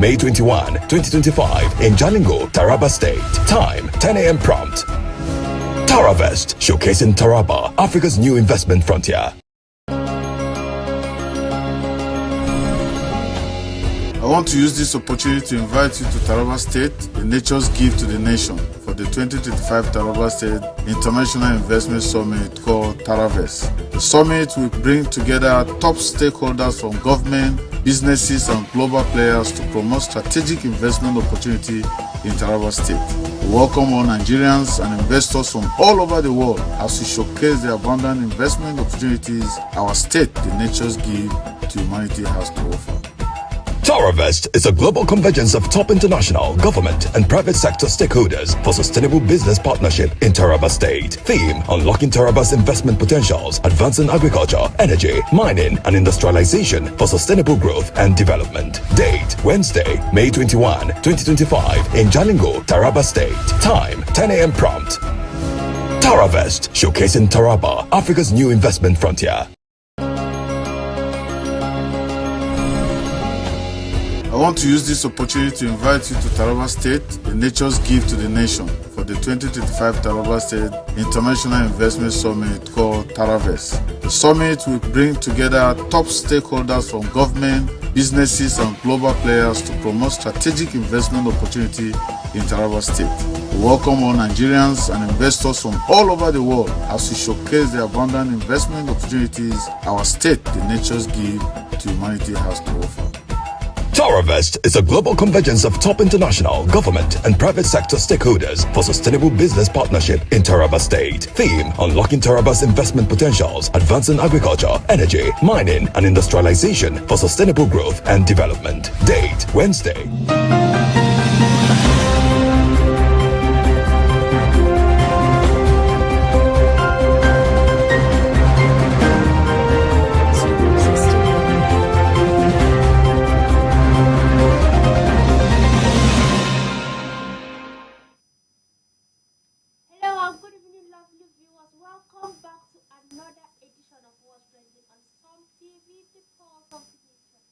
May 21, 2025 in Jalingo, Taraba State. Time 10 a.m. prompt. TaraVest, showcasing Taraba, Africa's new investment frontier. I want to use this opportunity to invite you to Taraba State, the Nature's Gift to the Nation, for the 2025 Taraba State International Investment Summit called TaraVest. The summit will bring together top stakeholders from government, businesses, and global players to promote strategic investment opportunity in Taraba State. We welcome all Nigerians and investors from all over the world as we showcase the abundant investment opportunities our state, the Nature's Gift to humanity, has to offer. TaraVest is a global convergence of top international, government, and private sector stakeholders for sustainable business partnership in Taraba State. Theme: Unlocking Taraba's investment potentials, advancing agriculture, energy, mining, and industrialization for sustainable growth and development. Date: Wednesday, May 21, 2025 in Jalingo, Taraba State. Time: 10 a.m. prompt. TaraVest, showcasing Taraba, Africa's new investment frontier. I want to use this opportunity to invite you to Taraba State, the Nature's Gift to the Nation, for the 2025 Taraba State International Investment Summit called TaraVest. The summit will bring together top stakeholders from government, businesses, and global players to promote strategic investment opportunity in Taraba State. We welcome all Nigerians and investors from all over the world as we showcase the abundant investment opportunities our state, the Nature's Gift to humanity, has to offer. TaraVest is a global convergence of top international, government, and private sector stakeholders for sustainable business partnership in Taraba State. Theme: Unlocking Taraba's investment potentials, advancing agriculture, energy, mining, and industrialization for sustainable growth and development. Date: Wednesday. Welcome back to another edition of What's Trending on Storm TV, the pulse of the nation.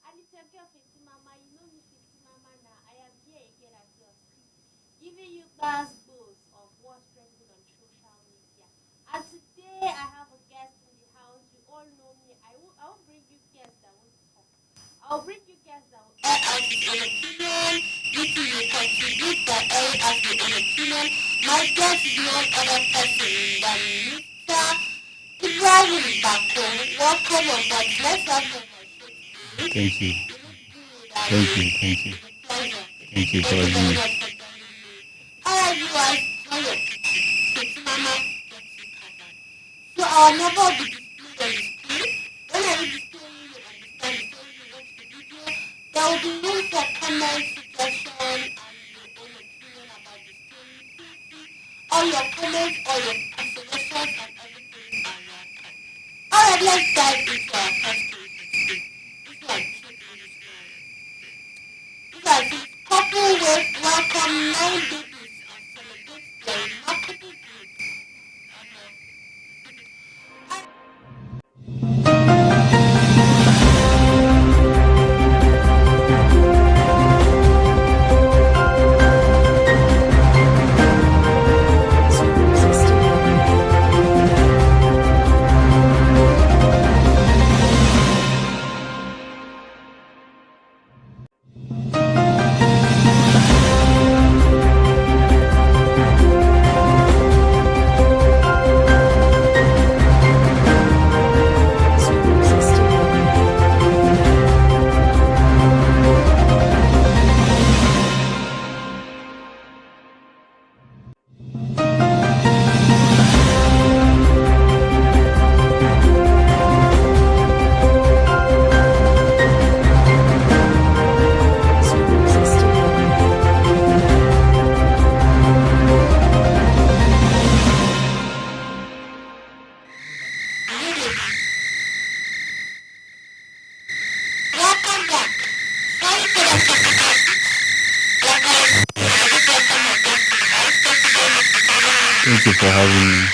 And it's your girl Fenty Mama. You know me, Fenty Mama now. I am here again at your screen, giving you guys buzz of what's trending on social media. And today I have a guest in the house. You all know me. I will bring you guests that will talk. I'll bring you guests that will air out his own opinion. You two will contribute by airing out your own opinion. My guest is no other person than Mr. Ibrahim Bako. Welcome on board. Let's have a Thank you. Thank you. Thank you. Thank you for having me. Alright, you guys, hello. Mama. So our number will be displayed on the screen. When I will display you understand the story you watch the video, there will be room for comments, suggestions, all your comments, all your suggestions, and everything are welcome. Alright, let's dive into our first story. This one, this one is couple with welcome 9 babies and celebrate their remarkable growth. Thank you for having me.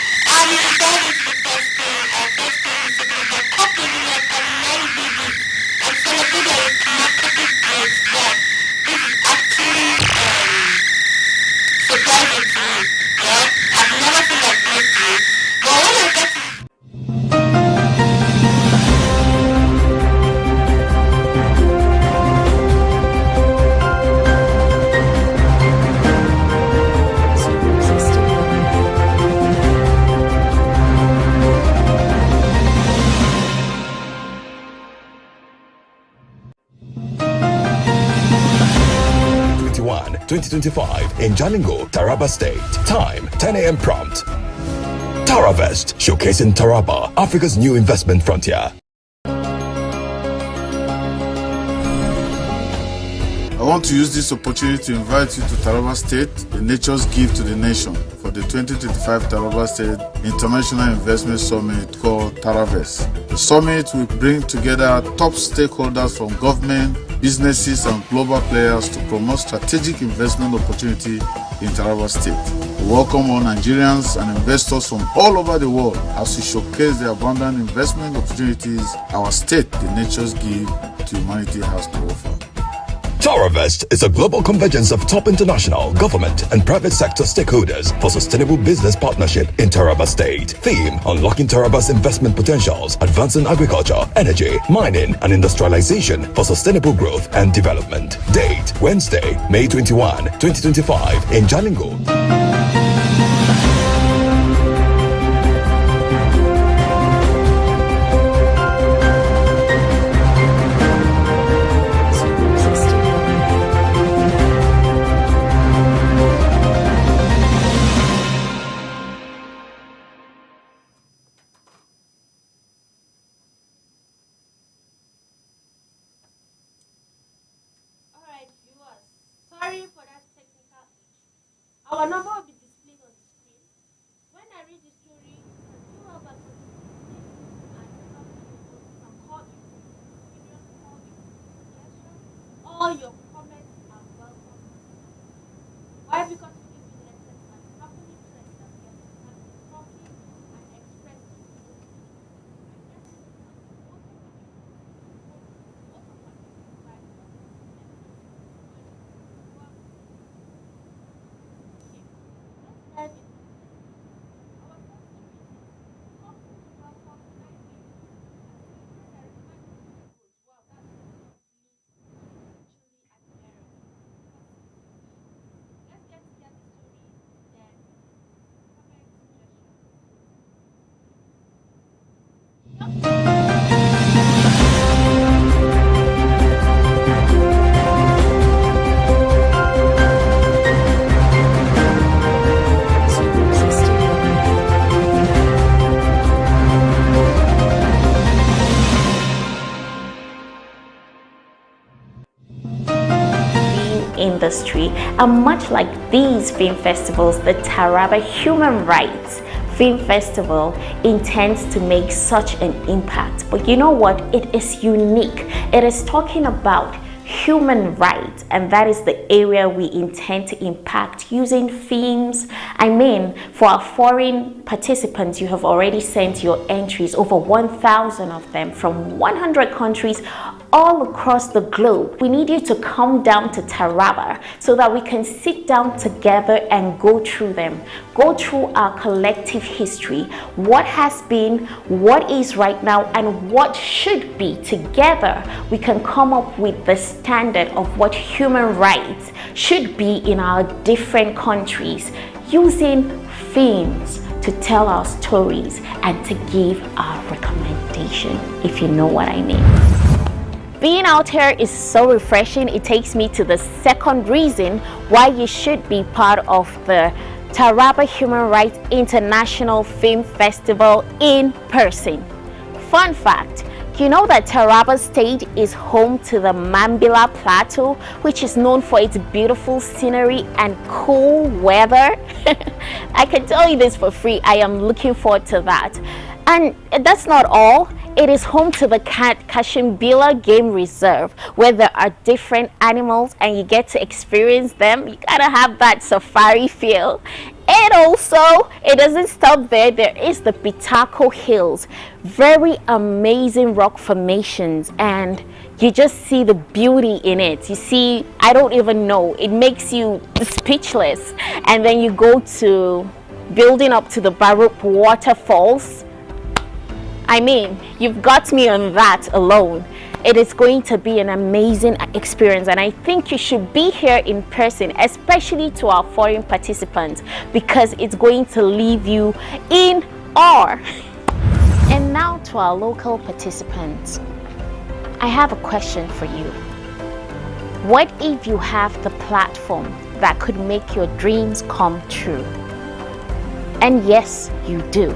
2025 in Jalingo, Taraba State. Time 10 a.m. prompt. TaraVest, showcasing Taraba, Africa's new investment frontier. I want to use this opportunity to invite you to Taraba State, a nature's gift to the nation, for the 2025 Taraba State International Investment Summit called TaraVest. The summit will bring together top stakeholders from government, businesses, and global players to promote strategic investment opportunity in Taraba State. We welcome all Nigerians and investors from all over the world as we showcase the abundant investment opportunities our state, the nature's gift to humanity, has to offer. TaraVest is a global convergence of top international, government, and private sector stakeholders for sustainable business partnership in Taraba State. Theme: Unlocking Taraba's investment potentials, advancing agriculture, energy, mining, and industrialization for sustainable growth and development. Date: Wednesday, May 21, 2025 in Jalingo. Sorry for that technical issue. Our number will be displayed on the screen. When I read the story, you can call you all your comments are welcome. Why? Because we give you lessons and happily trust that we are talking and expressing. Industry, and much like these film festivals, the Taraba Human Rights Film Festival intends to make such an impact. But you know what? It is unique. It is talking about human rights, and that is the area we intend to impact using themes. I mean, for our foreign participants, you have already sent your entries, over 1,000 of them from 100 countries all across the globe. We need you to come down to Taraba so that we can sit down together and go through them, go through our collective history, what has been, what is right now, and what should be. Together we can come up with the standard of what human rights should be in our different countries, using themes to tell our stories and to give our recommendation, if you know what I mean. Being out here is so refreshing. It takes me to the second reason why you should be part of the Taraba Human Rights International Film Festival in person. Fun fact, you know that Taraba State is home to the Mambila Plateau, which is known for its beautiful scenery and cool weather. I can tell you this for free. I am looking forward to that. And that's not all. It is home to the Kashimbila Game Reserve, where there are different animals and you get to experience them. You gotta have that safari feel. And also, it doesn't stop there. There is the Pitako Hills, very amazing rock formations, and you just see the beauty in it. You see, I don't even know, it makes you speechless. And then you go to building up to the Baruch waterfalls. I mean, you've got me on that alone. It is going to be an amazing experience, and I think you should be here in person, especially to our foreign participants, because it's going to leave you in awe. And now to our local participants, I have a question for you. What if you have the platform, that could make your dreams come true. And yes, you do.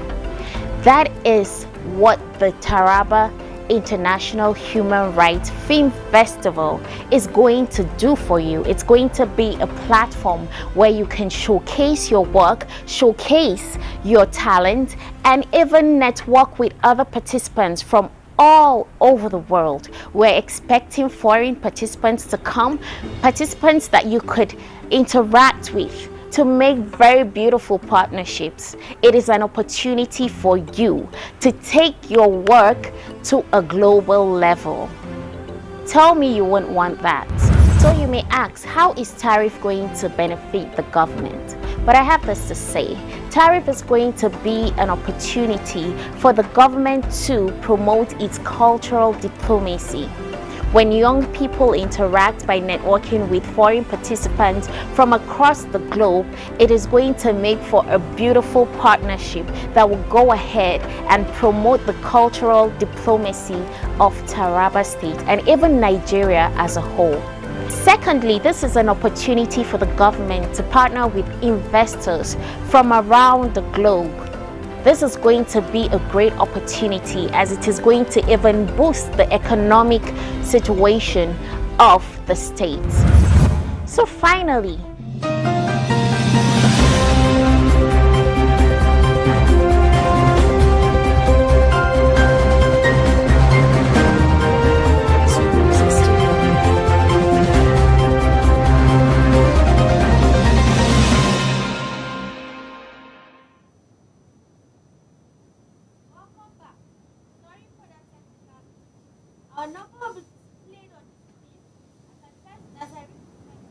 That is what the Taraba International Human Rights Film Festival is going to do for you. It's going to be a platform where you can showcase your work, showcase your talent, and even network with other participants from all over the world. We're expecting foreign participants to come, participants that you could interact with to make very beautiful partnerships. It is an opportunity for you to take your work to a global level. Tell me you wouldn't want that. So you may ask, how is Tariff going to benefit the government? But I have this to say, Tariff is going to be an opportunity for the government to promote its cultural diplomacy. When young people interact by networking with foreign participants from across the globe, it is going to make for a beautiful partnership that will go ahead and promote the cultural diplomacy of Taraba State and even Nigeria as a whole. Secondly, this is an opportunity for the government to partner with investors from around the globe. This is going to be a great opportunity as it is going to even boost the economic situation of the state. So finally, Welcome back. Sorry for that technical. Our number will be displayed on the screen. As I read the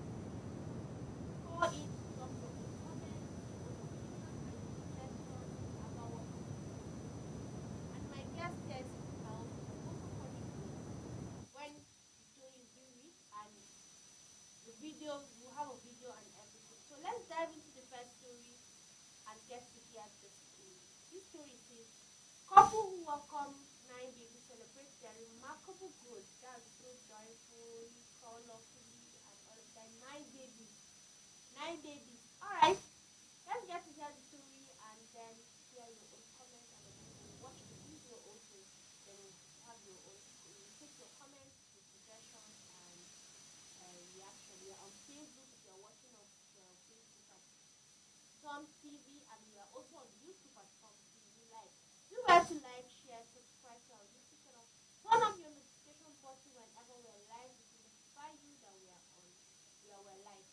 call in to drop your comments, opinions, and suggestions about what we do. And my guest says now also calling when the show is being read and the video, we'll have a video and everything. So let's dive into the first story and get to hear this story. This story says, couple who welcome 9 babies celebrate their remarkable growth. That's so joyful, colorfully, and all of that. 9 babies. 9 babies. Alright, let's get to hear the story and then hear your own comments and opinions. Watch the video also, then have your own. Take your comments, your suggestions, and reaction. We are on Facebook if you're watching us Facebook at Tom TV, and we are also on YouTube at Tom TV Live. Do well to like, share, subscribe to our YouTube channel. Turn on your notification button whenever we're live. It will notify you that we are on. We're live.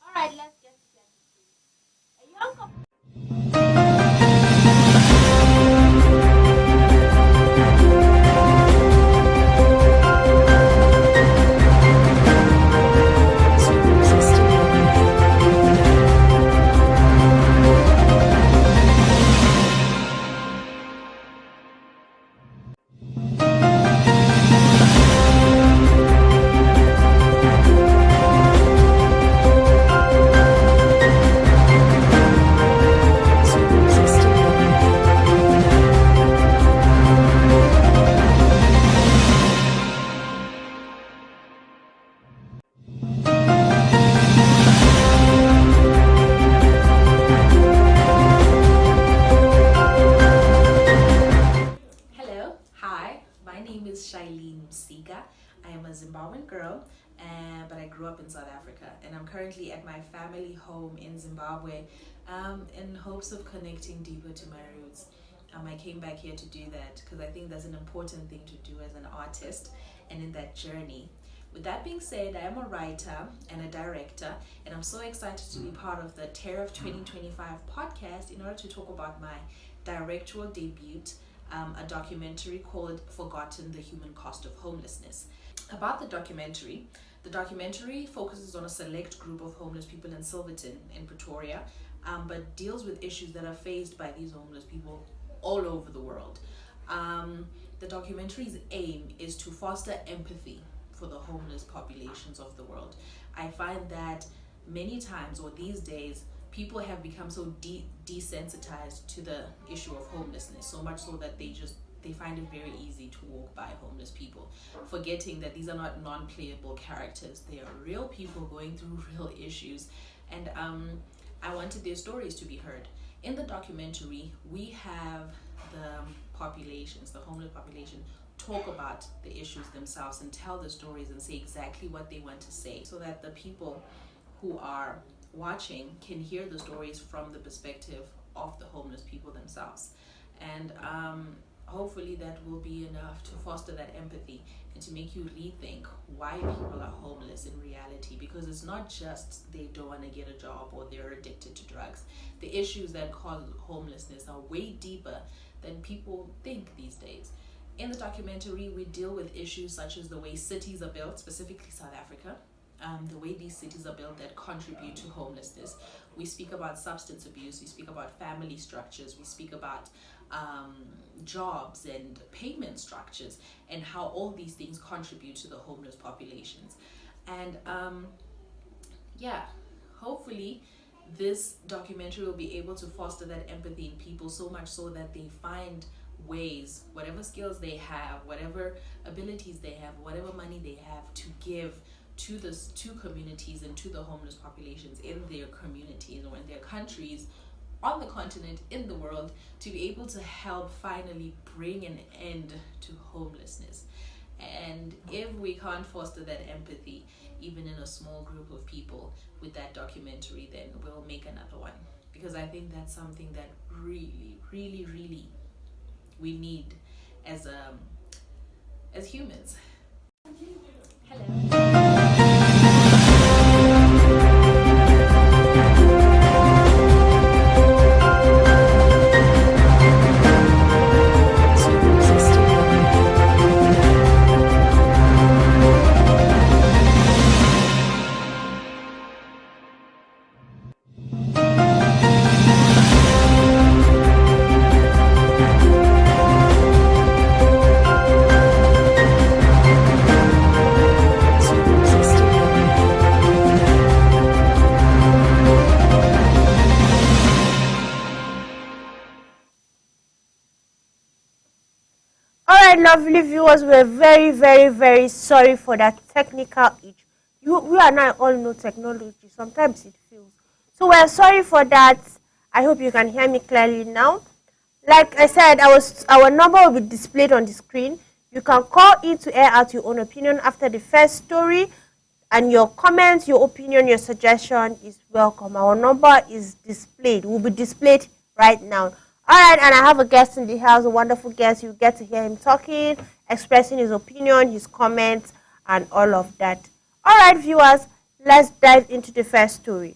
Alright, let's get to that. A young couple. But I grew up in South Africa, and I'm currently at my family home in Zimbabwe in hopes of connecting deeper to my roots. I came back here to do that because I think that's an important thing to do as an artist and in that journey. With that being said, I am a writer and a director, and I'm so excited to be part of the Tariff 2025 podcast in order to talk about my directorial debut, a documentary called Forgotten: The Human Cost of Homelessness. About the documentary focuses on a select group of homeless people in Silverton in Pretoria, but deals with issues that are faced by these homeless people all over the world. The documentary's aim is to foster empathy for the homeless populations of the world. I find that many times, or these days, people have become so desensitized to the issue of homelessness, so much so that they they find it very easy to walk by homeless people, forgetting that these are not non-playable characters. They are real people going through real issues, and I wanted their stories to be heard. In the documentary, we have the populations, the homeless population, talk about the issues themselves and tell the stories and say exactly what they want to say, so that the people who are watching can hear the stories from the perspective of the homeless people themselves. And hopefully that will be enough to foster that empathy and to make you rethink why people are homeless in reality, because it's not just they don't want to get a job or they're addicted to drugs. The issues that cause homelessness are way deeper than people think these days. In the documentary, we deal with issues such as the way cities are built, specifically South Africa, the way these cities are built that contribute to homelessness. We speak about substance abuse, we speak about family structures, we speak about jobs and payment structures, and how all these things contribute to the homeless populations. And yeah, hopefully this documentary will be able to foster that empathy in people, so much so that they find ways, whatever skills they have, whatever abilities they have, whatever money they have, to give to communities and to the homeless populations in their communities or in their countries, on the continent, in the world, to be able to help finally bring an end to homelessness. And if we can't foster that empathy, even in a small group of people with that documentary, then we'll make another one, because I think that's something that really, really, really we need as humans. Hello. Lovely viewers, we're very, very, very sorry for that technical itch. We and I all know technology, sometimes it fails. So we're sorry for that. I hope you can hear me clearly now. Like I said, our number will be displayed on the screen. You can call in to air out your own opinion after the first story, and your comments, your opinion, your suggestion is welcome. Our number is displayed, will be displayed right now. Alright, and I have a guest in the house, a wonderful guest. You get to hear him talking, expressing his opinion, his comments, and all of that. Alright, viewers, let's dive into the first story.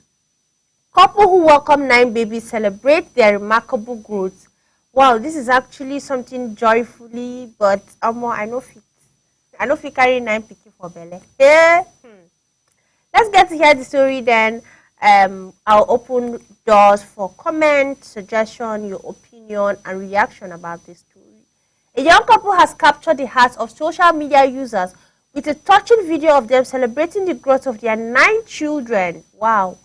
Couple who welcome 9 babies celebrate their remarkable growth. Wow, this is actually something joyfully, but I know if you carry 9 pikin for belly. Yeah. Let's get to hear the story then. I'll open doors for comment, suggestion, your opinion, and reaction about this story. A young couple has captured the hearts of social media users with a touching video of them celebrating the growth of their 9 children. Wow.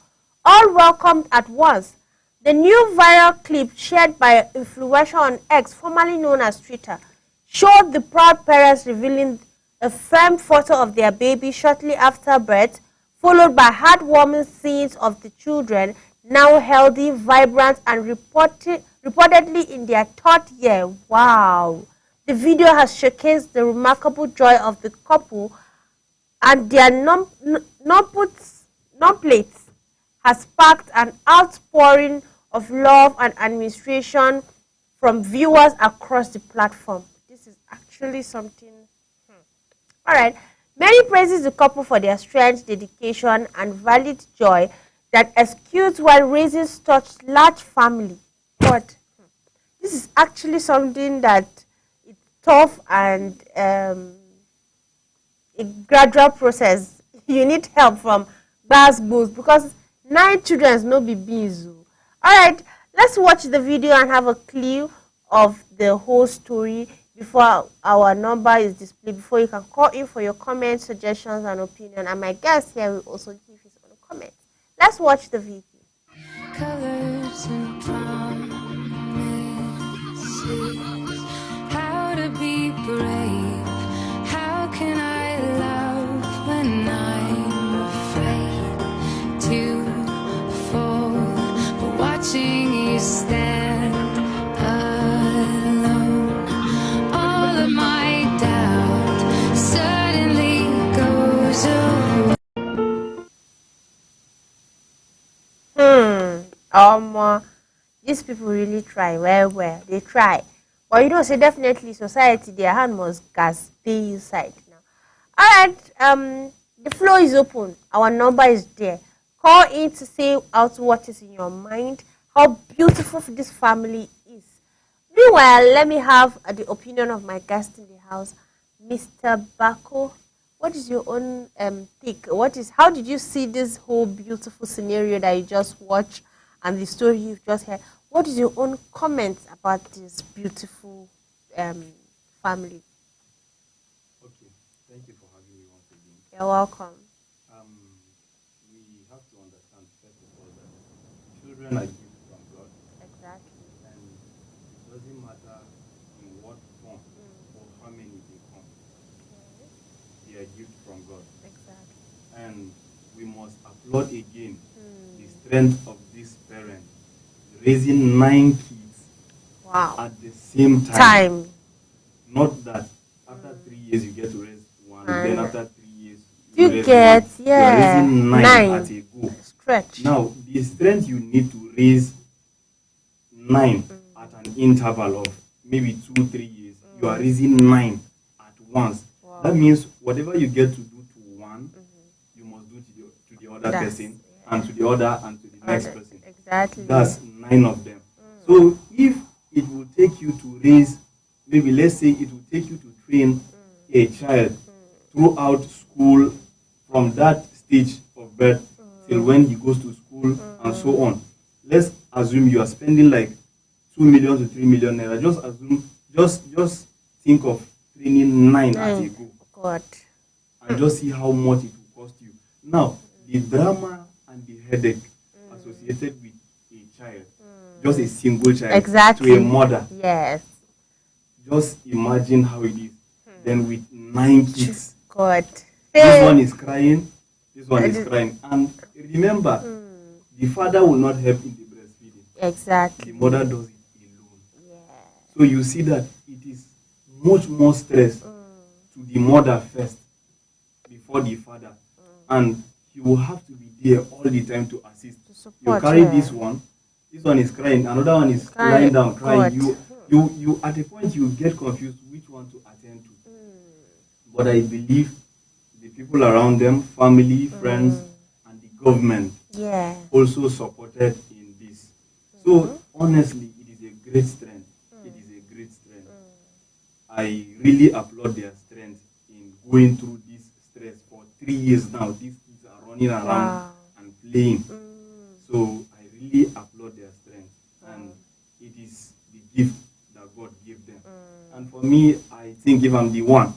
All welcomed at once. The new viral clip shared by an influencer on X, formerly known as Twitter, showed the proud parents revealing a firm photo of their baby shortly after birth, followed by heartwarming scenes of the children, now healthy, vibrant, and reportedly in their 3rd year. Wow. The video has showcased the remarkable joy of the couple, and their non-plates has sparked an outpouring of love and admiration from viewers across the platform. This is actually something. All right. Many praises the couple for their strength, dedication, and valid joy that executes while raising such large family. But this is actually something that it's tough and a gradual process. You need help from Gbasgbos, because 9 children no be beans. Alright, let's watch the video and have a clue of the whole story before our number is displayed, before you can call in for your comments, suggestions, and opinion. And my guest here will also give his own comments. Let's watch the video. Colors and promises, how to These people really try well. They try. But you know, say definitely society, their hand must gas stay inside now. Alright, the floor is open. Our number is there. Call in to say out what is in your mind, how beautiful this family is. Meanwhile, let me have the opinion of my guest in the house, Mr. Bako. What is your own take? How did you see this whole beautiful scenario that you just watched and the story you've just heard? What is your own comments about this beautiful family? Okay, thank you for having me once again. You're welcome. We have to understand, first of all, that children are gifts from God. Exactly. And it doesn't matter in what form or how many they come. They are gifts from God. Exactly. And we must applaud again the strength of this parent raising 9 kids at the same time. Not that after 3 years you get to raise one, then after 3 years you raise one. You are raising 9 at a go. Stretch. Now, the strength you need to raise 9 at an interval of maybe 2-3 years, you are raising 9 at once. Wow. That means whatever you get to do to one, you must do to the other person, and to the other, and to the next person. Exactly. That's 9 of them. So if it will take you to raise, maybe let's say it will take you to train a child throughout school from that stage of birth till when he goes to school and so on. Let's assume you are spending like 2 million to 3 million naira. Just assume, just think of training 9 at a go. God. And just see how much it will cost you. Now, the drama and the headache associated with a child, just a single child, to a mother. Yes. Just imagine how it is. Then with 9 kids. God. This one is crying, this one is crying. And remember, the father will not help in the breastfeeding. Exactly. The mother does it alone. Yeah. So you see that it is much more stress to the mother first before the father. And he will have to be there all the time to assist. You carry this one is crying, another one is lying down crying. You at a point you get confused which one to attend to. But I believe the people around them, family, friends, and the government also supported in this. So honestly, it is a great strength. It is a great strength. I really applaud their strength in going through this stress for 3 years now. These kids are running around and playing. So I really applaud their strength, and it is the gift that God gave them. And for me, I think if I'm the one,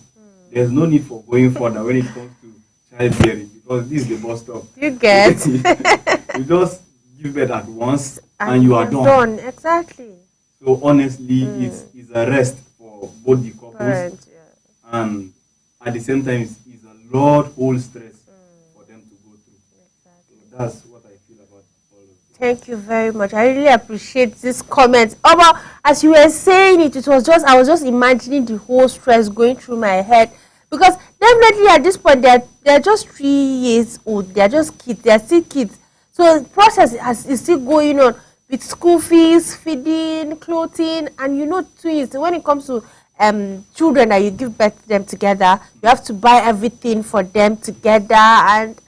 there's no need for going further when it comes to childbearing, because this is the bus stop. You get. You just give birth at once and you are done. Exactly. So honestly, it's a rest for both the couples, and at the same time, it's a lot whole stress for them to go through. Exactly. So that's what I feel about all of this. Thank you very much. I really appreciate this comment. But as you were saying it, I was just imagining the whole stress going through my head, because definitely at this point they're just 3 years old. They're just kids. They're still kids. So the process is still going on with school fees, feeding, clothing, and twins. When it comes to children that you give birth to them together, you have to buy everything for them together, and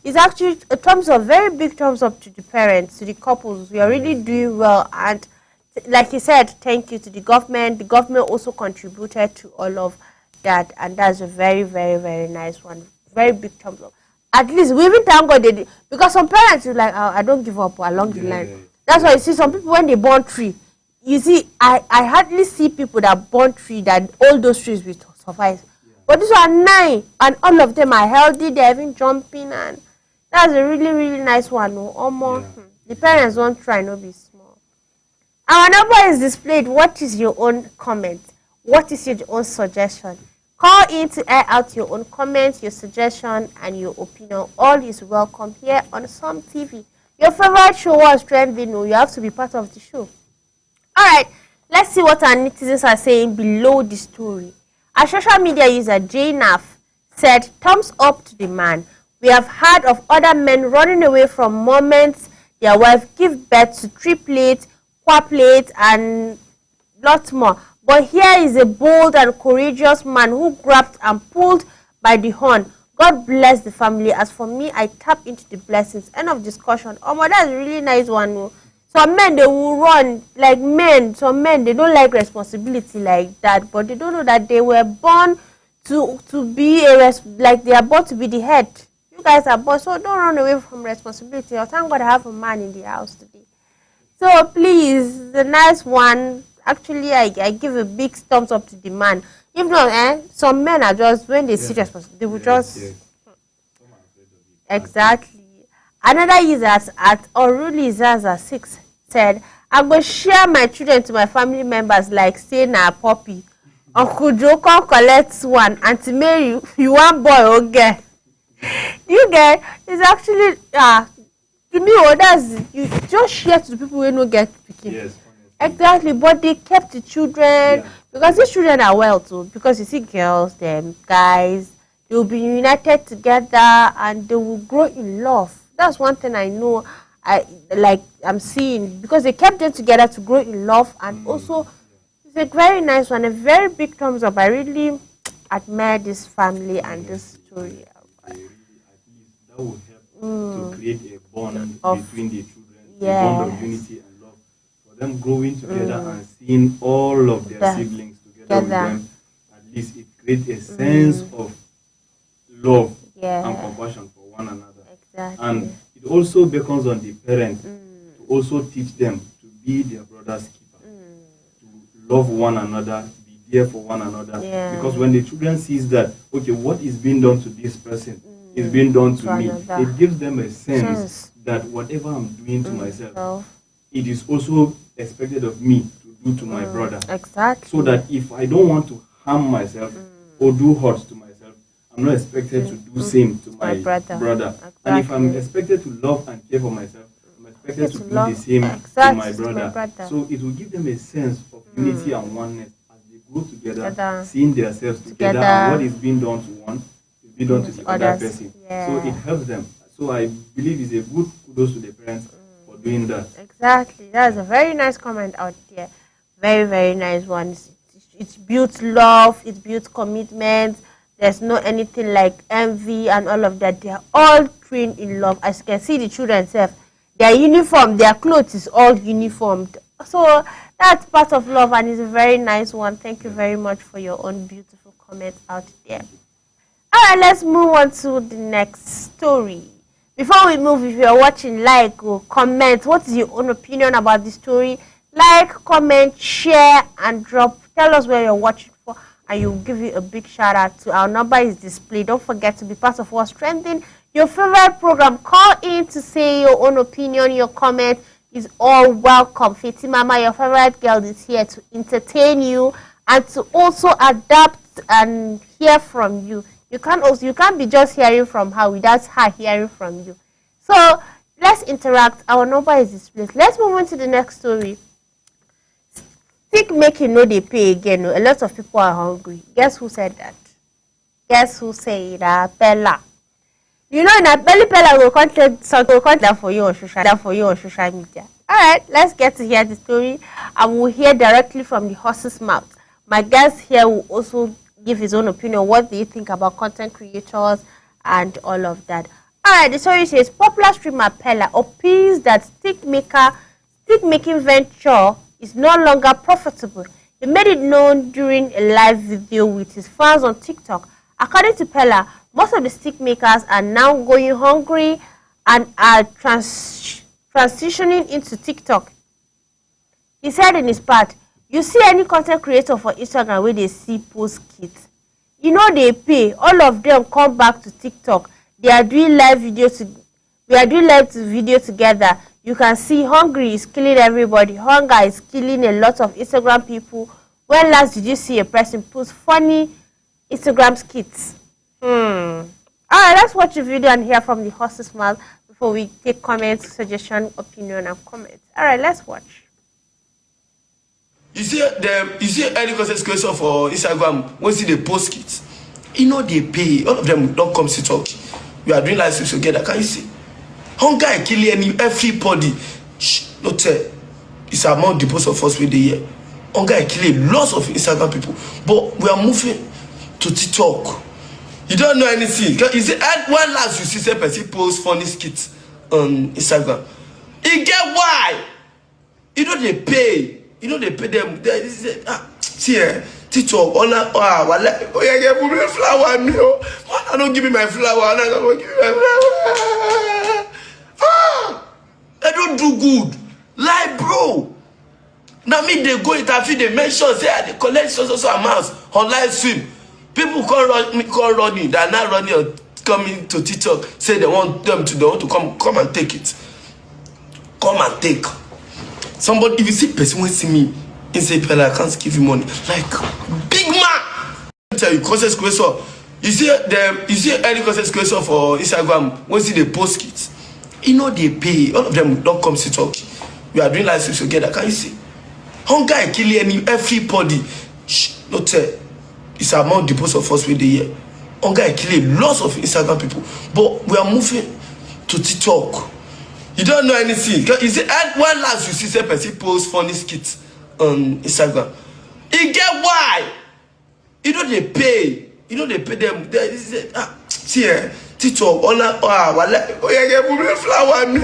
it's actually a very big thumbs up to the parents, to the couples. We are really doing well, and like you said, thank you to the government. The government also contributed to all of that, and that's a very, very, very nice one. Very big thumbs up. At least we even thank God they did, because some parents are like, I don't give up along the line. That's why you see some people when they born 3. You see, I hardly see people that born 3 that all those trees will suffice. But these are 9, and all of them are healthy. They're even jumping, and that's a really, really nice one. The parents won't try, no be small. Our number is displayed. What is your own comment? What is your own suggestion? Call in to air out your own comments, your suggestion, and your opinion. All is welcome here on Some TV. Your favorite show was trending. You have to be part of the show. Alright, let's see what our netizens are saying below the story. Our social media user JNAF said, thumbs up to the man. We have heard of other men running away from moments their wife give birth to triplets, quadruplets, and lots more. But here is a bold and courageous man who grabbed and pulled by the horn. God bless the family. As for me, I tap into the blessings. End of discussion. Oh my, that's a really nice one. Some men, they will run like men. Some men, they don't like responsibility like that, but they don't know that they were born to be like they are born to be the head. You guys are born, so don't run away from responsibility. Or thank God I have a man in the house today. So please, the nice one. Actually, I give a big thumbs up to the man. If not, some men are just, when they see responsibility, they will just... Exactly. Another user at Oruli Zaza 6 said, I go share my children to my family members like say na puppy. Uncle Joe come collect one. Auntie Mary, you want boy or girl? You get, it's actually, to me, that's, you just share to the people who don't get picking. Yes. Exactly, but they kept the children, because these children are well too, because you see girls, them guys, they will be united together and they will grow in love. That's one thing I know, I'm seeing, because they kept them together to grow in love. And also, it's a very nice one, a very big thumbs up. I really admire this family and this story. At least that will help to create a bond between the children, a bond of unity and them growing together and seeing all of their siblings together with them. At least it creates a sense of love and compassion for one another. Exactly. And it also beckons on the parents to also teach them to be their brother's keeper, to love one another, be there for one another. Because when the children sees that, okay, what is being done to this person is being done to me, it gives them a sense that whatever I'm doing to myself, it is also expected of me to do to my brother. Exactly. So that if I don't want to harm myself or do hurt to myself, I'm not expected to do same to my brother. Exactly. And if I'm expected to love and care for myself, I'm expected to do the same to my brother. So it will give them a sense of unity and oneness as they grow together, seeing themselves together, and what is being done to one is being done to the other person. So it helps them. So I believe it's a good kudos to the parents for doing that. Exactly. That's a very nice comment out there. Very, very nice one. It's built love, it builds commitment. There's no anything like envy and all of that. They are all trained in love. As you can see, the children self, their uniform, their clothes is all uniformed. So that's part of love and it's a very nice one. Thank you very much for your own beautiful comment out there. All right, let's move on to the next story. Before we move, if you're watching, like or comment. What is your own opinion about the story? Like, comment, share, and drop. Tell us where you're watching for, and we'll give you a big shout out. To our number is displayed. Don't forget to be part of what's trending. Your favorite program. Call in to say your own opinion. Your comment is all welcome. Fiti Mama, your favorite girl, is here to entertain you and to also adapt and hear from you. You can't be just hearing from her without her hearing from you. So let's interact. Our number is displayed. Let's move on to the next story. Stick making no they pay again. A lot of people are hungry. Guess who said that? Guess who said that? Bella. You know that Bella will content that for you on social media. Alright, let's get to hear the story and we'll hear directly from the horse's mouth. My guest here will also give his own opinion. What do you think about content creators and all of that? Alright, the story says popular streamer Pella appeals that stick making venture is no longer profitable. He made it known during a live video with his fans on TikTok. According to Pella, most of the stick makers are now going hungry and are transitioning into TikTok. He said in his part, you see any content creator for Instagram where they see post kits, you know they pay. All of them come back to TikTok. They are doing live videos. We are doing live video together. You can see Hungry is killing everybody. Hunger is killing a lot of Instagram people. When last did you see a person post funny Instagram skits? Alright, let's watch the video and hear from the horse's mouth before we take comments, suggestion, opinion, and comments. Alright, let's watch. You see any content creation for Instagram, when see the post kits, you know they pay. All of them don't come to talk. We are doing live streams together. Can you see? Hunger kill everybody. No tell. It's among the post of us with the year. Hunger kill lots of Instagram people. But we are moving to TikTok. You don't know anything. You see, one last you see say person post funny skits on Instagram. You get why? You know they pay. You know they pay them. See, TikTok. Oh yeah, give me flower, me. I don't give me my flower. I don't give me my flower. I don't do good. Like, bro. Now me they go interview, they mention say they collect so amounts on live stream. People call running, they are not running or coming to TikTok, say they want to come and take it. Come and take. Somebody, if you see person will see me and say, Pella, I can't give you money. Like, big man! I tell you, content creation. You see any content creation for Instagram, when see they post it, you know they pay. All of them don't come to talk. We are doing live streams together, can you see? Hunger kill everybody. No tell. It's among the post of us with the year. Hunger kill lots of Instagram people. But we are moving to TikTok. You don't know anything. You see, one last you see say person post funny skits on Instagram. You get why? You know they pay. You know they pay them. See, TikTok. Oh yeah, give me flower, me.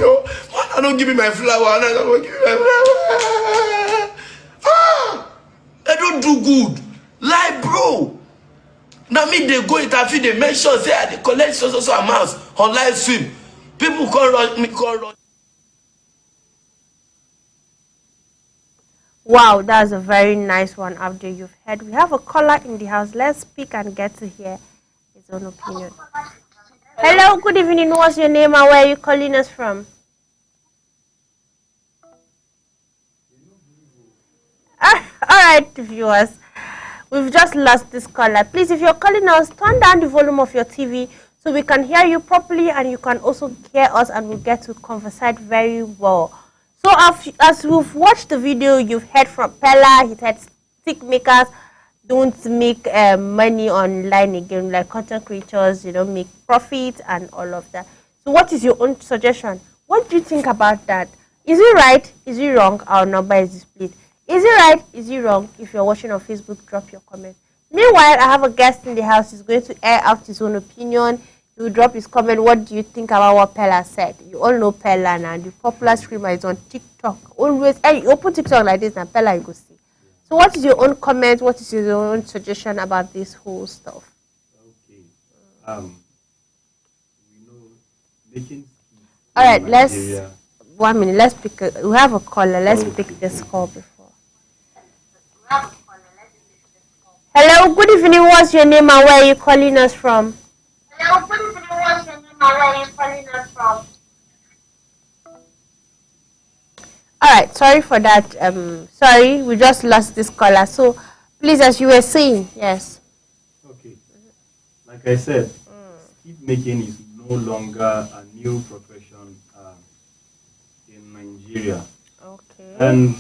I don't give me my flower. I don't give me my flower. I don't do good. Like, bro. Now me they go interview, they mention say they collect so amounts on live stream. People call run. Wow, that's a very nice one, Abdul. You've heard. We have a caller in the house. Let's speak and get to hear his own opinion. Hello, good evening. What's your name and where are you calling us from? Alright, viewers. We've just lost this caller. Please, if you're calling us, turn down the volume of your TV so we can hear you properly and you can also hear us and we'll get to conversate very well. So as we've watched the video, you've heard from Pella. He said stick makers don't make money online again, like content creators, you don't make profit and all of that. So what is your own suggestion? What do you think about that? Is it right? Is it wrong? Our number is displayed. Is it right? Is it wrong? If you're watching on Facebook, drop your comment. Meanwhile, I have a guest in the house. He's going to air out his own opinion. He will drop his comment. What do you think about what Pella said? You all know Pella now. The popular streamer is on TikTok. Always, hey, you open TikTok like this and Pella you go see. So what is your own comment? What is your own suggestion about this whole stuff? Okay. We know making. All right, let's 1 minute. Let's pick. We have a caller. Let's pick this call before. Hello, good evening. What's your name and where are you calling us from? Hello, good evening. What's your name and where are you calling us from? Alright, sorry for that. Sorry, we just lost this caller. So, please, as you were saying, yes. Okay. Like I said, skit making is no longer a new profession in Nigeria. Okay. And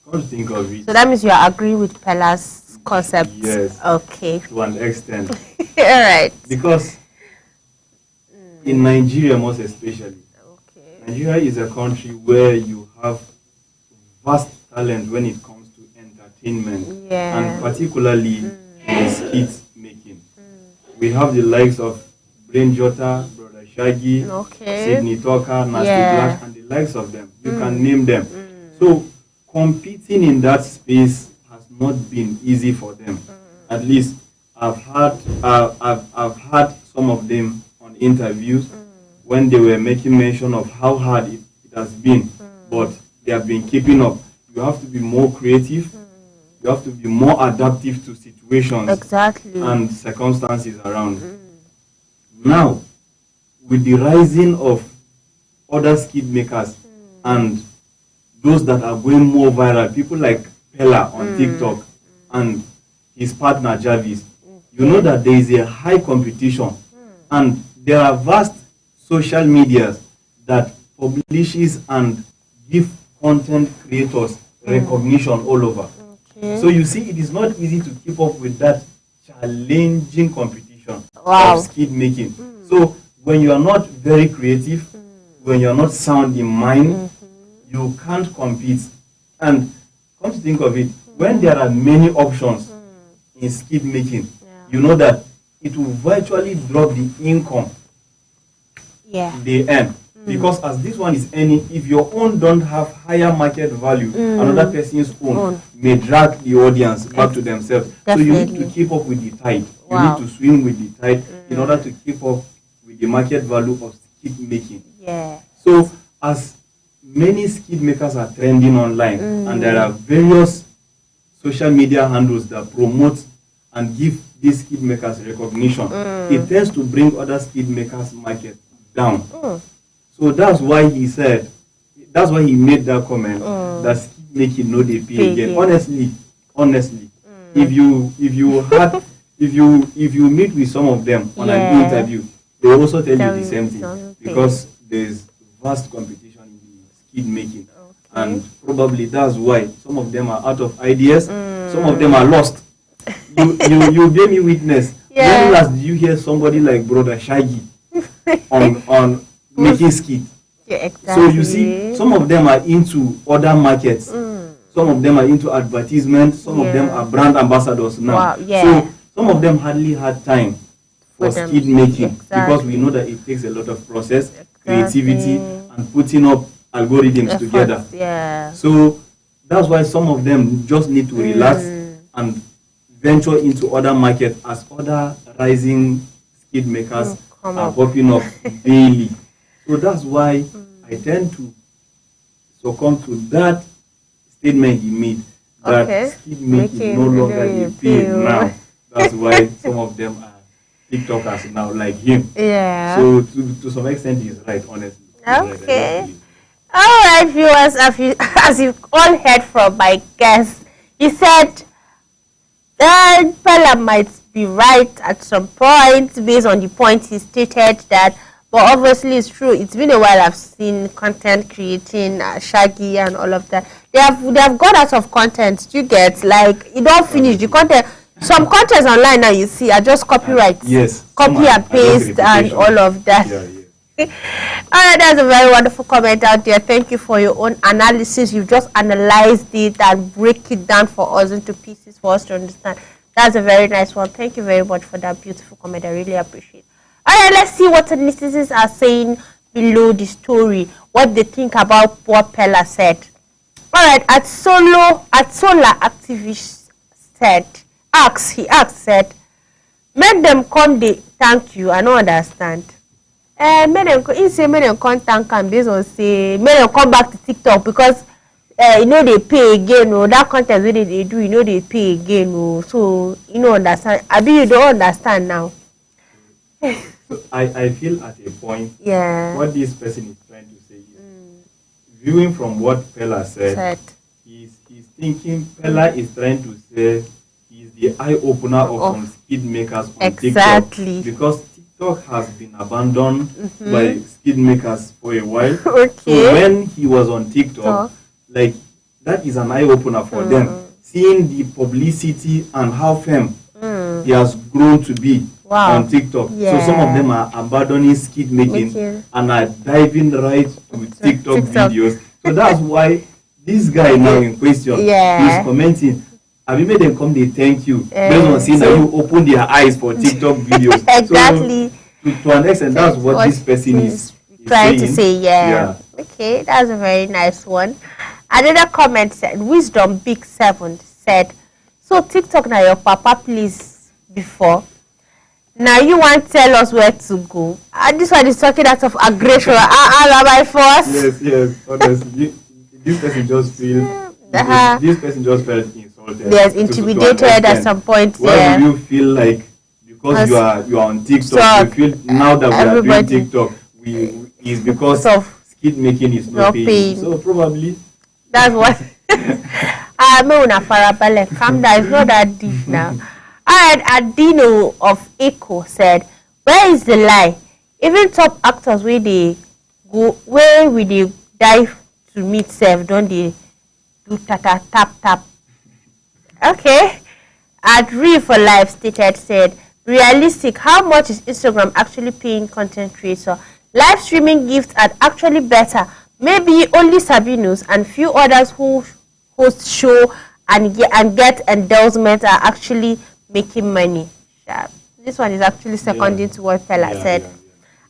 come to think of it. So that means you agree with Pella's concept? Yes. Okay. To an extent. Alright. Because in Nigeria, most especially, Nigeria is a country where you have vast talent when it comes to entertainment, and particularly in skit making. We have the likes of Brain Jota, Brother Shaggy, Sydney Talker, Nasty Black, and the likes of them. You can name them. So competing in that space has not been easy for them. At least I've had some of them on interviews when they were making mention of how hard it has been, but they have been keeping up. You have to be more creative. You have to be more adaptive to situations and circumstances around. Now, with the rising of other skit makers and those that are going more viral, people like Pella on TikTok and his partner Jarvis, you know that there is a high competition and there are vast social medias that publishes and give content creators recognition all over. So you see, it is not easy to keep up with that challenging competition of skit making. So when you are not very creative, when you're not sound in mind, you can't compete. And come to think of it, when there are many options in skid making, you know that it will virtually drop the income they earn. Because as this one is earning, if your own don't have higher market value, another person's own may drag the audience back to themselves. Definitely. So you need to keep up with the tide. You need to swim with the tide in order to keep up with the market value of skid making. Yeah. So as many skid makers are trending online, and there are various social media handles that promote and give these skid makers recognition, it tends to bring other skid makers' market down. So that's why he said, that's why he made that comment that skid making no they pay again. Honestly, if you meet with some of them on an interview, they also tell you the same thing, because there's vast competition in the skid making, and probably that's why some of them are out of ideas, some of them are lost. You bear me witness. When last did you hear somebody like Brother Shaggy on making skit? Exactly. So you see, some of them are into other markets. Some of them are into advertisement. Some of them are brand ambassadors now. So some of them hardly had time for skid making, because we know that it takes a lot of process, creativity, and putting up algorithms together. So that's why some of them just need to relax and venture into other markets as other rising skid makers are popping up daily. So that's why I tend to succumb to that statement he made, that skid making no longer the pay now. That's why some of them are TikTokers now, like him. So to some extent, he's right, honestly. Okay. All right, viewers, as you've all heard from my guest, he said that Pella might be right at some point based on the point he stated that, but obviously it's true. It's been a while I've seen content creating, Shaggy and all of that. They have gone out of content. You get, like, you don't finish the content. Some contents online now you see are just copyright, copy and paste and all of that. All right, that's a very wonderful comment out there. Thank you for your own analysis. You just analyzed it and break it down for us into pieces for us to understand. That's a very nice one. Thank you very much for that beautiful comment. I really appreciate it. All right, let's see what the netizens are saying below the story, what they think about what Pella said. All right, at Solar Activist said, said, make them come, they thank you. I don't understand. He say make them come thank am based on say make them come back to TikTok, because you know they pay again. That content wey they do, you know they pay again. So you know understand. Abi you don't understand now. So I feel at a point, what this person is trying to say is, viewing from what Pella said, he's thinking Pella is trying to say he's the eye opener of some skid makers on TikTok, because TikTok has been abandoned by skid makers for a while. So when he was on TikTok, like, that is an eye opener for them, seeing the publicity and how firm he has grown to be on TikTok. So some of them are abandoning skid making and are diving right to TikTok videos. So that's why this guy now in question is commenting, have you made them come, they thank you, based on seeing that you open their eyes for TikTok videos. So to an extent, that's what this person is trying to say. Okay, that's a very nice one. Another comment said, Wisdom Big 7 said, so TikTok now your papa please before. Now you want to tell us where to go. And this one is talking out of aggression. By force. Yes, honestly. This person just feels this person just felt insulted. Yes, intimidated at some point. Why do you feel like, because you are on TikTok, you feel now that we are doing TikTok, is because of skid making is not paying. So probably that's what. Calm down, it's not that deep now. Alright, Adino of Echo said, where is the lie? Even top actors where they dive to meet self, don't they do tap. Okay. At Real for Life stated said, realistic, how much is Instagram actually paying content creator? Live streaming gifts are actually better. Maybe only Sabinus and few others who host show and get endorsements are actually making money. This one is actually seconding to what Pella said.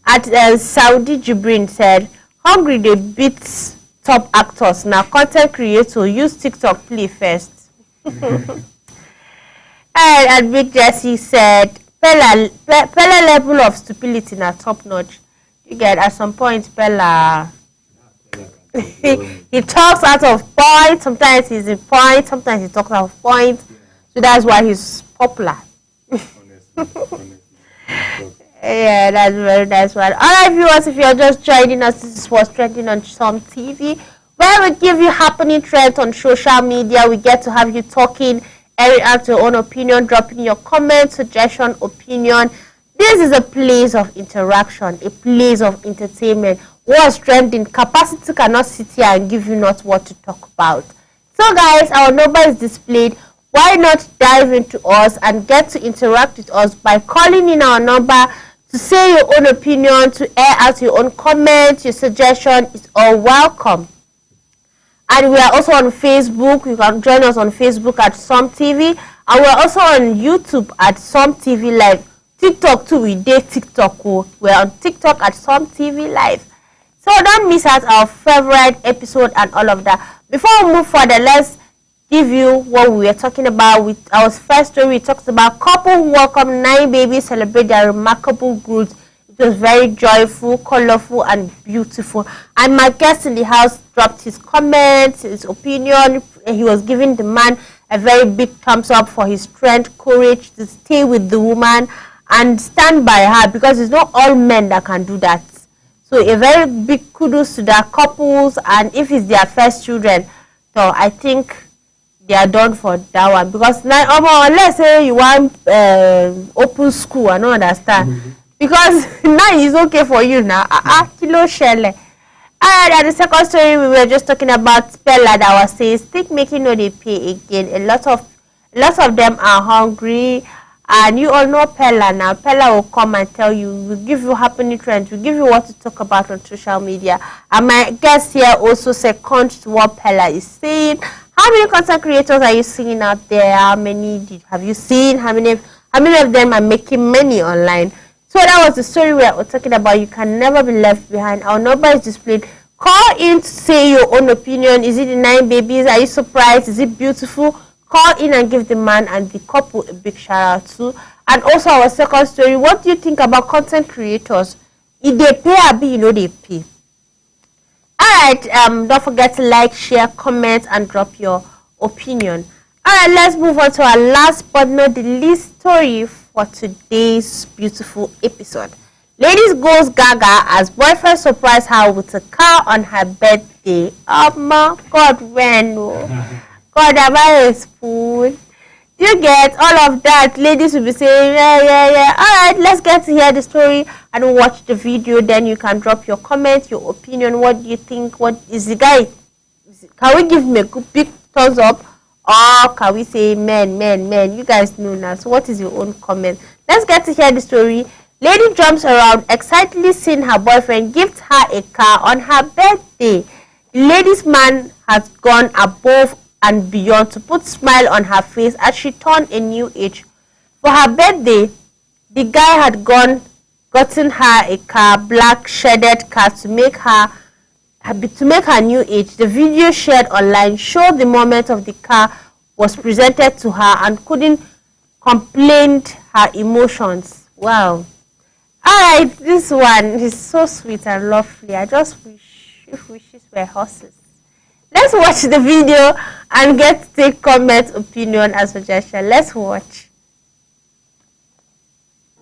At Saudi Jibrin said, hungry they beat top actors. Now content creator use TikTok play first. And Big Jesse said, Pella level of stupidity na top notch. You get at some point Pella he talks out of point. Sometimes he's in point. Sometimes he talks out of point. So that's why he's popular. Yeah, that's very nice one. Alright, viewers, if you're just joining us, this is what's trending on Some TV, where we give you happening trends on social media. We get to have you talking, airing out your own opinion, dropping your comments, suggestion, opinion. This is a place of interaction, a place of entertainment. What's trending? Capacity cannot sit here and give you not what to talk about. So guys, our number is displayed. Why not dive into us and get to interact with us by calling in our number to say your own opinion, to air out your own comments, your suggestion is all welcome. And we are also on Facebook. You can join us on Facebook at Some TV. And we're also on YouTube at Some TV Live. TikTok too, we did TikTok. We're on TikTok at Some TV Live. So don't miss out our favorite episode and all of that. Before we move further, let's give you what we were talking about. With our first story, we talked about couple who welcome 9 babies celebrate their remarkable growth. It was very joyful, colorful, and beautiful. And my guest in the house dropped his comments, his opinion. He was giving the man a very big thumbs up for his strength, courage to stay with the woman and stand by her, because it's not all men that can do that. So a very big kudos to their couples, and if it's their first children, so I think they are done for that one. Because now, let's say you want open school, I don't understand. Because now it's okay for you now. Kilo shelle. And the second story, we were just talking about Pella that was saying stick making no they pay again. A lot of them are hungry. And you all know Pella now. Pella will come and tell you, we'll give you happening trends, we'll give you what to talk about on social media. And my guest here also second to what Pella is saying. How many content creators are you seeing out there? How many have you seen? How many of them are making money online? So that was the story we were talking about. You can never be left behind. Our number is displayed. Call in to say your own opinion. Is it the 9 babies? Are you surprised? Is it beautiful? Call in and give the man and the couple a big shout out too. And also our second story, what do you think about content creators? If they pay or be, they pay. Alright, don't forget to like, share, comment, and drop your opinion. Alright, let's move on to our last but not the least story for today's beautiful episode. Ladies goes gaga as boyfriend surprised her with a car on her birthday. Oh my God, when? God, am I a spoon? You get all of that. Ladies will be saying, yeah. Alright, let's get to hear the story and watch the video. Then you can drop your comment, your opinion. What do you think? What is the guy? Can we give him a big thumbs up? Or can we say, man? You guys know now. So what is your own comment? Let's get to hear the story. Lady jumps around, excitedly seeing her boyfriend gift her a car on her birthday. The lady's man has gone above and beyond to put smile on her face as she turned a new age. For her birthday, the guy had gotten her a car, black shaded car to make her new age. The video shared online showed the moment of the car was presented to her and couldn't contain her emotions. Wow. Alright, this one is so sweet and lovely. I just wish if wishes were horses. Let's watch the video and get to take comment, opinion, and suggestion. Let's watch.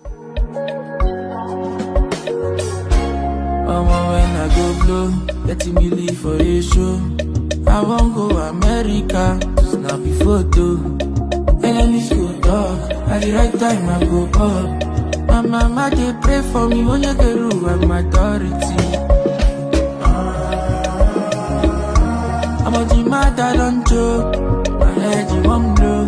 When I go blow, letting me leave for a show. I won't go America to snap a photo. Enemies go dark, at the right time I go up. My mama they pray for me when you get rule with my authority. I'm a mad, I don't joke. My head you won't blow.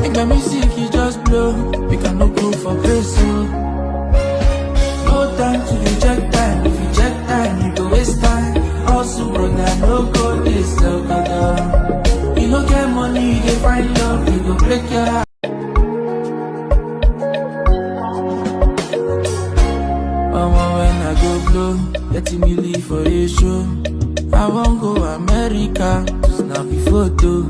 Make my music you just blow. We cannot go for pressing. When I go blow, letting me leave for a show. I won't go America to snap a photo.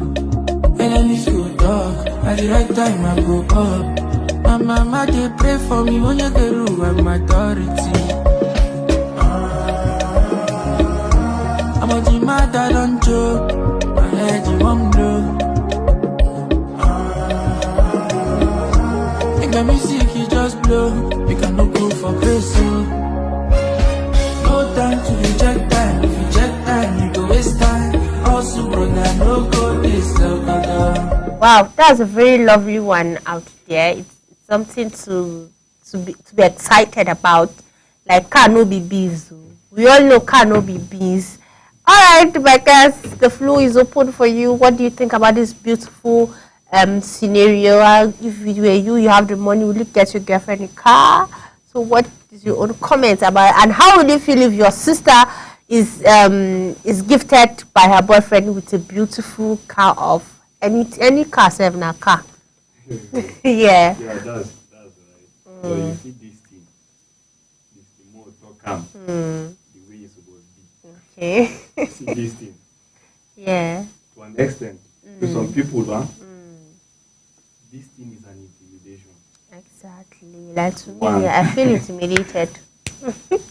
Enemies go dark, at the right time I go up. My mama they pray for me when you get rule with my authority. I'm a team mad I don't joke, my head you won't blow. Make the music you just blow, we can no go for grace. No time to reject time, if you reject time you go waste time. Also brother no go this Wow, that's a very lovely one out there. It's something to be excited about. Like car no be bees. We all know car no be bees. Alright, Becca, the floor is open for you. What do you think about this beautiful scenario? If it were you have the money, will you get your girlfriend a car? So what is your own comment about it? And how would you feel if your sister is gifted by her boyfriend with a beautiful car of any car, seven a car? Yeah. Yeah, that's right. So you see this thing more come the way it's supposed to be. Okay. See this thing. Yeah. To an extent, to some people, this thing is an intimidation. Exactly. Like to me, I feel intimidated.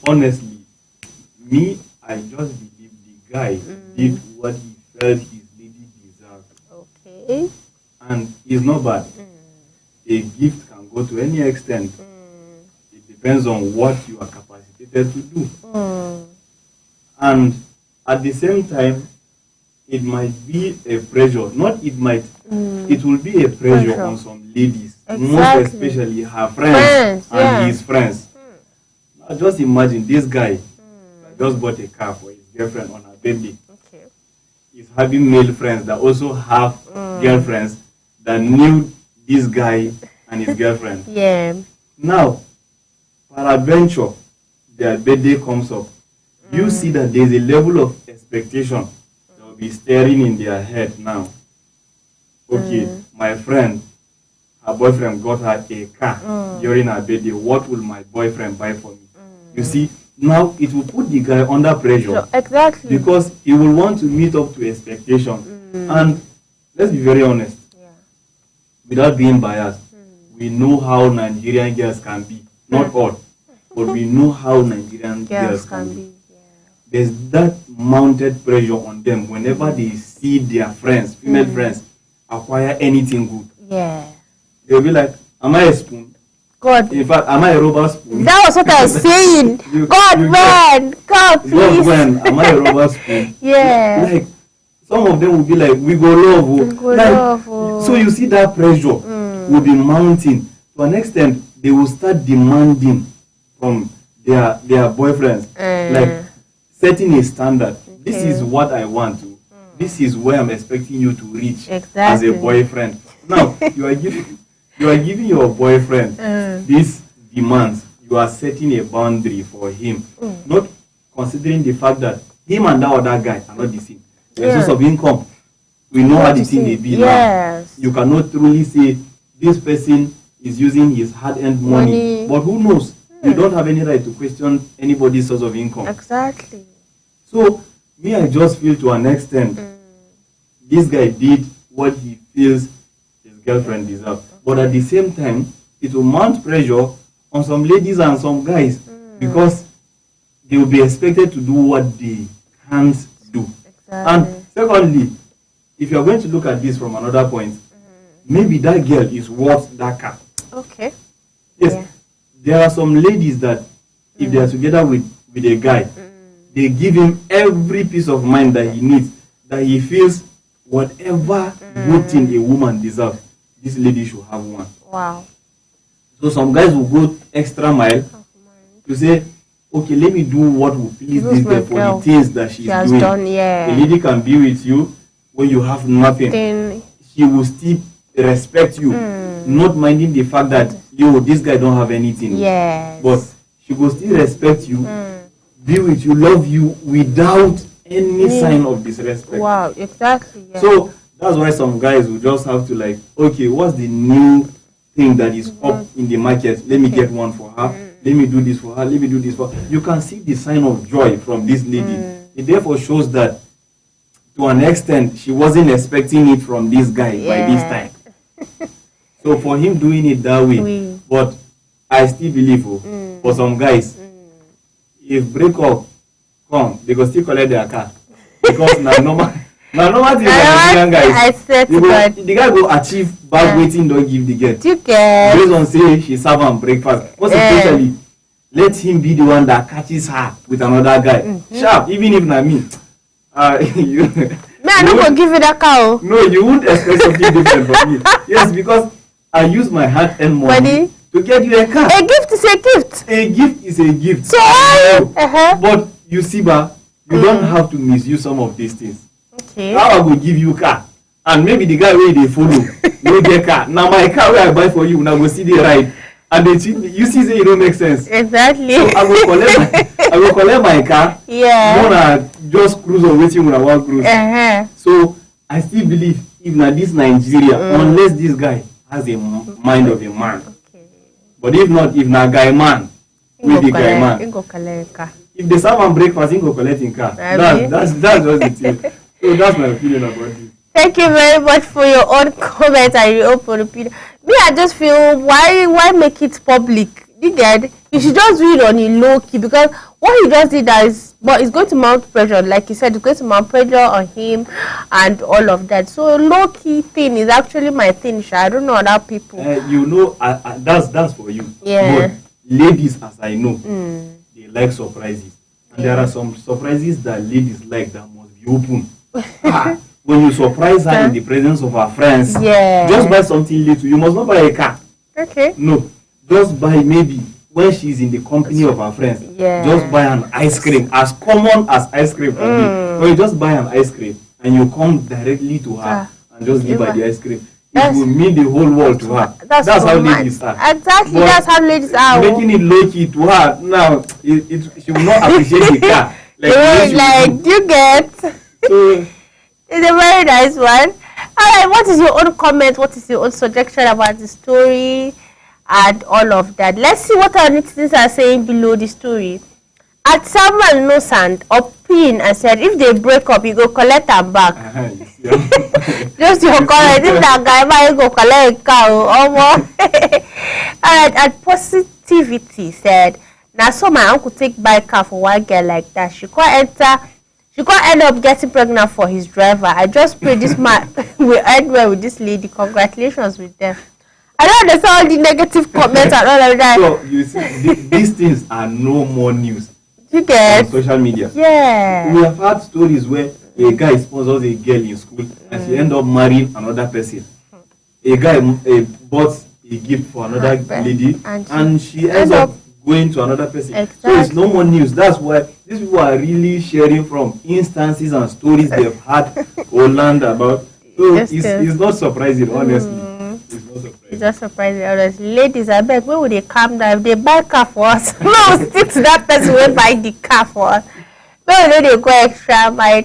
Honestly, me, I just believe the guy did what he felt his lady deserved. Okay. And it's not bad. A gift can go to any extent. It depends on what you are capacitated to do. And at the same time, it might be a pressure. Not it might, it will be a pressure on some ladies. Exactly. Most especially her friends and his friends. Now just imagine this guy just bought a car for his girlfriend on her birthday. Okay. He's having male friends that also have girlfriends that knew this guy and his girlfriend. Yeah. Now, peradventure, their birthday comes up. You see that there's a level of expectation that will be staring in their head now. Okay, my friend, her boyfriend got her a car during her birthday. What will my boyfriend buy for me? You see, now it will put the guy under pressure. So, exactly. Because he will want to meet up to expectation. And let's be very honest. Without being biased, we know how Nigerian girls can be. Not all, but we know how Nigerian girls can be. There's that mounted pressure on them whenever they see their friends, female friends, acquire anything good. Yeah. They'll be like, am I a spoon? God. In fact, am I a rubber spoon? That was what I was saying. God, please. God, when? Am I a rubber spoon? Yeah. Like, some of them will be like, we go love. We go love. So you see that pressure will be mounting. To an extent, they will start demanding from their boyfriends. Like, setting a standard. This is what I want to. This is where I'm expecting you to reach as a boyfriend. Now, you are giving your boyfriend these demands. You are setting a boundary for him. Not considering the fact that him and that other guy are not the same. The source of income, we know how the thing may be now. You cannot truly say this person is using his hard-earned money. But who knows? You don't have any right to question anybody's source of income. Exactly. So, me, I just feel to an extent, this guy did what he feels his girlfriend deserves. But at the same time, it will mount pressure on some ladies and some guys because they will be expected to do what they can't do. And secondly, if you're going to look at this from another point, maybe that girl is worth that car. Okay. Yes. There are some ladies that if they are together with a guy, they give him every piece of mind that he needs, that he feels whatever good thing a woman deserves, this lady should have one. Wow. So some guys will go extra mile to say, okay, let me do what will please this girl for the things that she's doing. The lady can be with you when you have nothing. She will still respect you, not minding the fact that, yo, this guy don't have anything. Yes. But she will still respect you, be with you, love you without any sign of disrespect. Wow, exactly. Yeah. So that's why some guys will just have to like, okay, what's the new thing that is up in the market? Let me get one for her. Let me do this for her. Let me do this for her. You can see the sign of joy from this lady. It therefore shows that, to an extent, she wasn't expecting it from this guy by this time. So for him doing it that way, but I still believe for some guys, if break up come, they go still collect their car. Because now normal thing Nigerian guys, the guy go achieve bad waiting, don't give the girl. Based on say she serve am breakfast. Most especially, let him be the one that catches her with another guy. Sharp, even if not me. I'm not going to give you that car. No, you won't expect something different from me. Yes, because I use my hard-earned money to get you a car. A gift is a gift. A gift is a gift. So, but you see, ba, you don't have to misuse some of these things. Okay. How I will give you car, and maybe the guy where they follow no get car. Now my car where I buy for you, now go see the ride, and they you see say it don't make sense. Exactly. So I will collect my car. Yeah. Wanna just cruise or waiting when I want cruise. So I still believe if not this Nigeria, unless this guy has a mind of a man. Okay. But if not, if not guy man, we the guy man. If they serve and breakfast, he go collect in car. That's just the thing. So that's my opinion about it. Thank you very much for your own comment and your own opinion. Me, I just feel why make it public? You get? You should just do it on a low key, because what he just did but it's going to mount pressure, like you said, it's going to mount pressure on him and all of that. So low key thing is actually my thing. I don't know other people. You know, that's for you. Yeah. But ladies, as I know, they like surprises, and there are some surprises that ladies like that must be open. When you surprise her in the presence of her friends, just buy something little. You must not buy a car. Okay. No, just buy maybe when she's in the company of her friends. Just buy an ice cream, as common as ice cream for me. Or you just buy an ice cream and you come directly to her and just give her the ice cream. It will mean the whole world to her. That's how ladies are. Exactly, but that's how ladies are. Making it low key to her now, she will not appreciate the car. Like you get. So, it's a very nice one. Alright, what is your own comment? What is your own suggestion about the story and all of that? Let's see what our netizens are saying below the story. At Samuel Nosand opined and said, if they break up, you go collect them back. Just your comment. If that guy might go collect a car or more. Alright, at Positivity said, now so my uncle take buy car for one girl like that. She can't end up getting pregnant for his driver. I just pray this man will end well with this lady. Congratulations with them. I don't understand all the negative comments and all of that. So you see, these things are no more news. You get on social media. Yeah. We have had stories where a guy sponsors a girl in school and she end up marrying another person. A guy bought a gift for another lady and she ends up going to another person. Exactly. So it's no more news. That's why these people are really sharing from instances and stories they've had or learned about. So it's not surprising, honestly. It's not surprising. It's not surprising, honestly. Ladies, I beg, where would they calm down? If they buy car for us, no, stick to that person who buy the car for us. Where would they go extra mile?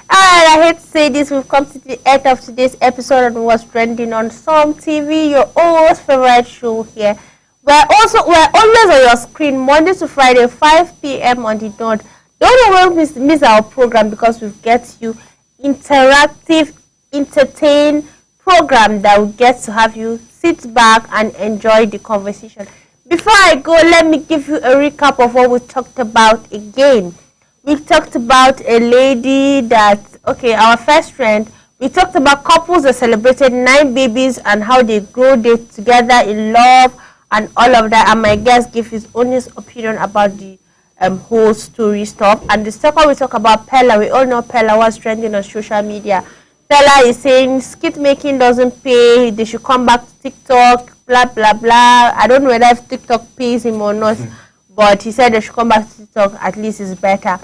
I hate to say this, we've come to the end of today's episode on What's Trending on Some TV, your always favorite show here. We're always on your screen Monday to Friday, 5 p.m. on the dot. Don't miss our program, because we get you interactive, entertain program that will get to have you sit back and enjoy the conversation. Before I go, let me give you a recap of what we talked about again. We talked about a lady our first trend. We talked about couples that celebrated 9 babies and how they grow together in love and all of that. And my guest gave his honest opinion about the whole story stuff. And the second, we talk about Pella. We all know Pella was trending on social media. Pella is saying skit making doesn't pay. They should come back to TikTok. Blah blah blah. I don't know whether if TikTok pays him or not, but he said they should come back to TikTok. At least it's better.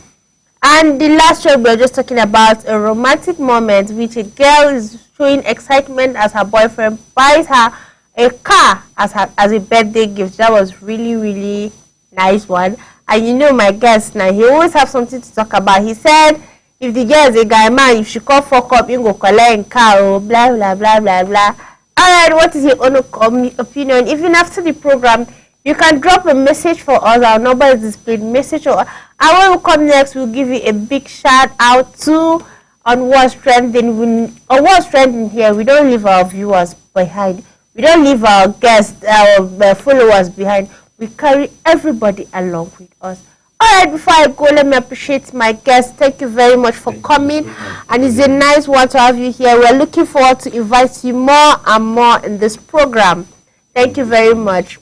And the last show, we were just talking about a romantic moment, which a girl is showing excitement as her boyfriend buys her a car as a birthday gift. That was really, really nice one. And you know my guest now, he always have something to talk about. He said, if the girl is a guy man, if she can't fuck up, you go collect a car, or blah, blah, blah, blah, blah. Alright, what is your own opinion? Even after the program, You can drop a message for us. Our number is displayed. Message or when we come next, we'll give you a big shout out to on what's trending. On what's trending here, we don't leave our viewers behind. We don't leave our guests, our followers behind. We carry everybody along with us. All right, before I go, let me appreciate my guests. Thank you very much for coming. And it's a nice one to have you here. We're looking forward to invite you more and more in this program. Thank you very much.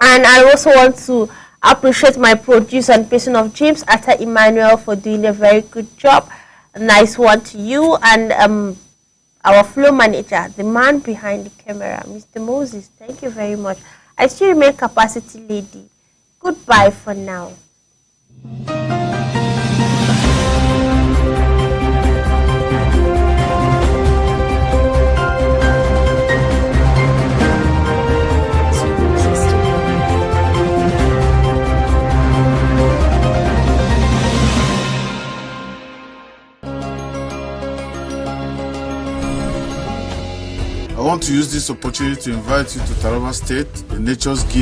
And I also want to appreciate my producer and person of James Atta Emmanuel for doing a very good job. A nice one to you. And our flow manager, the man behind the camera, Mr. Moses. Thank you very much. I still remain Capacity Lady. Goodbye for now. I want to use this opportunity to invite you to Taraba State, the Nature's Gift